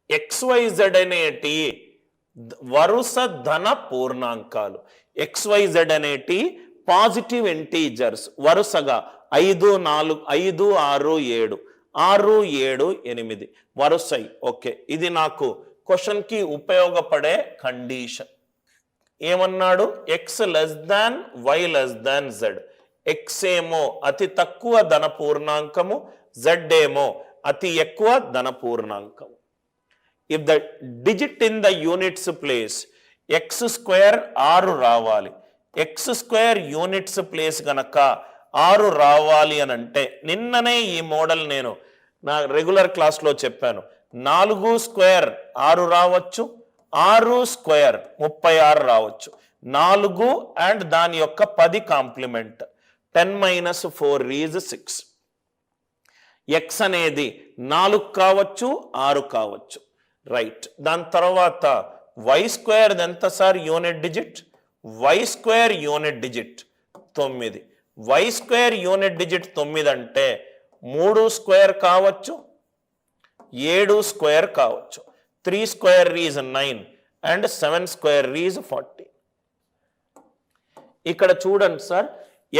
XYZ అనేటి వరుస ధన పూర్ణాంకాలు. XYZ అనేటి పాజిటివ్ ఇంటీజర్స్ వరుసగా 5, 4, 5, 6, 7, 6, 7, 8 వరుసై. ఓకే, ఇది నాకు క్వశ్చన్ కి ఉపయోగపడే కండిషన్. ఏమన్నాడు? X less than Y less than Z. X ఏమో అతి తక్కువ ధన పూర్ణాంకము, Z ఏమో అతి ఎక్కువ ధన పూర్ణాంకము. If the digit in the units place x square 6 రావాలి. x square units place గనక 6 రావాలి అని అంటే, నిన్ననే ఈ మోడల్ నేను నా రెగ్యులర్ క్లాస్లో చెప్పాను. 4 స్క్వేర్ 6 రావచ్చు, 6 స్క్వేర్ 36 రావచ్చు. 4 అండ్ దాని యొక్క 10 కాంప్లిమెంట్ 10 - 4 is 6. x అనేది 4 కావచ్చు, 6 కావచ్చు. రైట్. దాని తర్వాత y స్క్వేర్ ఎంత sir unit digit? y square unit digit 9. y square unit digit 9 అంటే 3 స్క్వేర్ కావచ్చు, 7 స్క్వేర్ కావచ్చు. 3 square is 9 and 7 square is 40. ఇక్కడ చూడండి sir,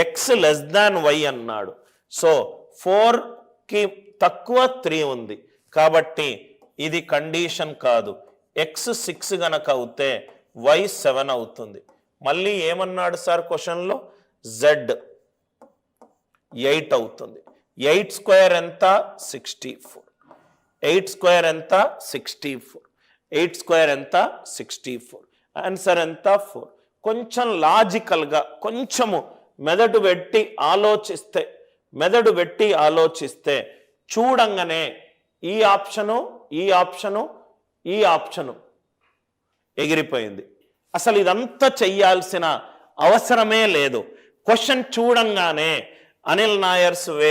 x less than y అన్నాడు. సో 4కి తక్కువ 3 ఉంది కాబట్టి ఇది కండిషన్ కాదు. x 6 గనక అవుతే y 7 అవుతుంది. మళ్ళీ ఏమన్నాడు సార్ క్వశ్చన్లో? z 8 అవుతుంది. 8 స్క్వేర్ ఎంత? 64. 8 స్క్వేర్ ఎంత? 64. 8 స్క్వేర్ ఎంత? 64. ఆన్సర్ ఎంత? 4. కొంచెం లాజికల్గా కొంచెము మెదడు పెట్టి ఆలోచిస్తే చూడంగానే ఈ ఆప్షను ఎగిరిపోయింది. అసలు ఇదంతా చెయ్యాల్సిన అవసరమే లేదు. క్వశ్చన్ చూడంగానే అనిల్ నాయర్స్ వే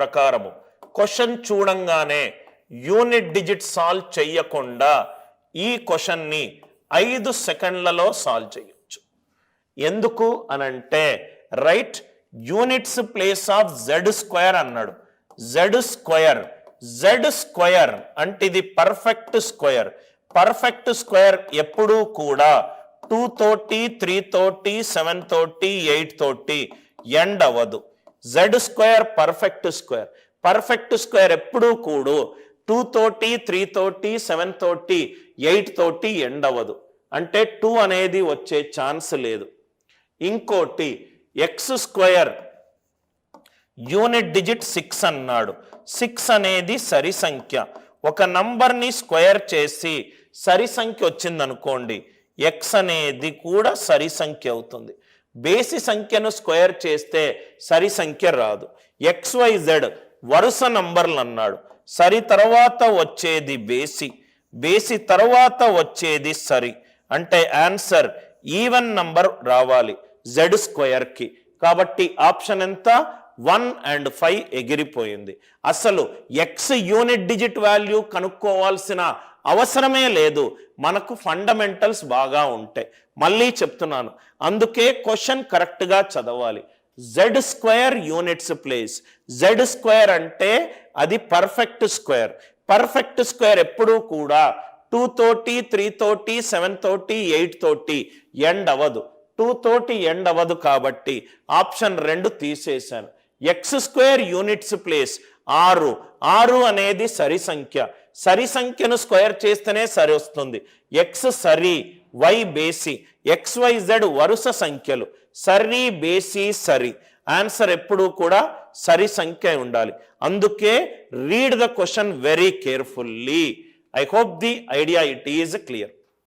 ప్రకారము క్వశ్చన్ చూడంగానే యూనిట్ డిజిట్ సాల్వ్ చెయ్యకుండా ఈ క్వశ్చన్ని 5 సెకండ్లలో సాల్వ్ చేయొచ్చు. ఎందుకు అనంటే, right, units place of z square అన్నాడు. z స్క్వేర్ అంటే ఇది పర్ఫెక్ట్ స్క్వేర్. పర్ఫెక్ట్ స్క్వేర్ ఎప్పుడూ కూడా 2 తోటి, 3 తోటి, 7 తోటి, 8 తోటి ఎండ్ అవ్వదు. z square perfect square. Perfect square ఎప్పుడూ కూడా 2 తోటి, 3 తోటి, 7 తోటి, 8 తోటి ఎండ్ అవ్వదు. అంటే 2 అనేది వచ్చే ఛాన్స్ లేదు. ఇంకోటి x స్క్వేర్ యూనిట్ డిజిట్ 6 అన్నాడు. 6 అనేది సరి సంఖ్య. ఒక నంబర్ని స్క్వేర్ చేసి సరి సంఖ్య వచ్చిందనుకోండి, x అనేది కూడా సరి సంఖ్య అవుతుంది. బేసి సంఖ్యను స్క్వేర్ చేస్తే సరి సంఖ్య రాదు. XYZ వరుస నంబర్లు అన్నాడు. సరి తర్వాత వచ్చేది బేసి తర్వాత వచ్చేది సరి. అంటే ఆన్సర్ ఈవెన్ నంబర్ రావాలి z స్క్వేర్కి. కాబట్టి ఆప్షన్ ఎంత? 1 and 5 ఎగిరిపోయింది. అసలు x యూనిట్ డిజిట్ వాల్యూ కనుక్కోవాల్సిన అవసరమే లేదు, మనకు ఫండమెంటల్స్ బాగా ఉంటాయి. మళ్ళీ చెప్తున్నాను, అందుకే క్వశ్చన్ కరెక్ట్గా చదవాలి. z square units place. z square అంటే అది పర్ఫెక్ట్ స్క్వేర్. పర్ఫెక్ట్ స్క్వేర్ ఎప్పుడూ కూడా 2 తోటి, 3 తోటి, 7 తోటి, 8 తోటి ఎండ్ అవ్వదు. 2 తోటి ఎండ్ అవ్వదు కాబట్టి option 2 తీసేశాను. x square units place 6 అనేది సరి సంఖ్య. సరి సంఖ్యను స్క్వేర్ చేస్తేనే సరి వస్తుంది. x సరి, y బేసి, XYZ వరుస సంఖ్యలు. సరి, బేసి, సరి. ఆన్సర్ ఎప్పుడూ కూడా సరి సంఖ్య ఉండాలి. అందుకే read the question very carefully. I hope the idea it is clear.